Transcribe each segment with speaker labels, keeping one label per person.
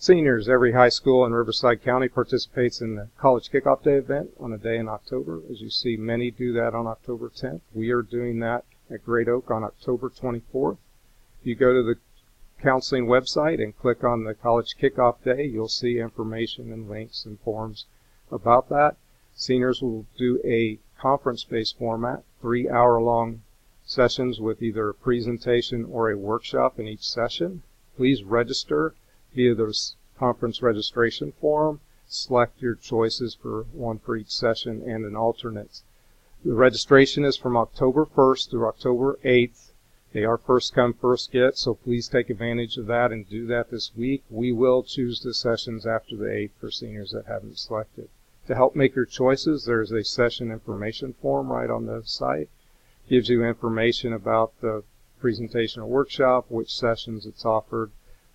Speaker 1: Seniors, every high school in Riverside County participates in the College Kickoff Day event on a day in October. As you see, many do that on October 10th. We are doing that at Great Oak on October 24th. If you go to the counseling website and click on the College Kickoff Day, you'll see information and links and forms about that. Seniors will do a conference-based format, 3-hour-long sessions with either a presentation or a workshop in each session. Please register via the conference registration form. Select your choices for one for each session and an alternate. The registration is from October 1st through October 8th. They are first come, first get, so please take advantage of that and do that this week. We will choose the sessions after the 8th for seniors that haven't selected. To help make your choices, there's a session information form right on the site. Gives you information about the presentation or workshop, which sessions it's offered.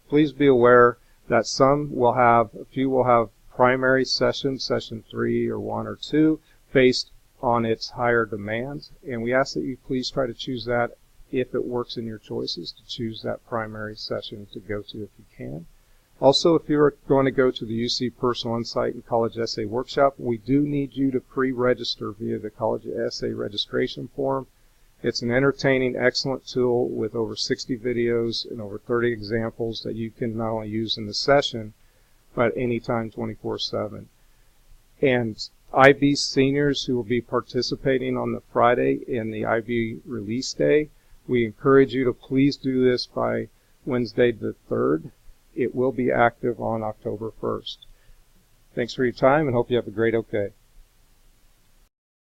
Speaker 1: Please be aware that a few will have primary sessions, session 3 or 1 or 2, based on its higher demands. And we ask that you please try to choose that if it works in your choices, to choose that primary session to go to if you can. Also, if you're going to go to the UC Personal Insight and College Essay Workshop, we do need you to pre-register via the College Essay Registration Form. It's an entertaining, excellent tool with over 60 videos and over 30 examples that you can not only use in the session, but anytime 24/7. And IB seniors who will be participating on the Friday in the IB release day, we encourage you to please do this by Wednesday the 3rd. It will be active on October 1st. Thanks for your time and hope you have a great OK.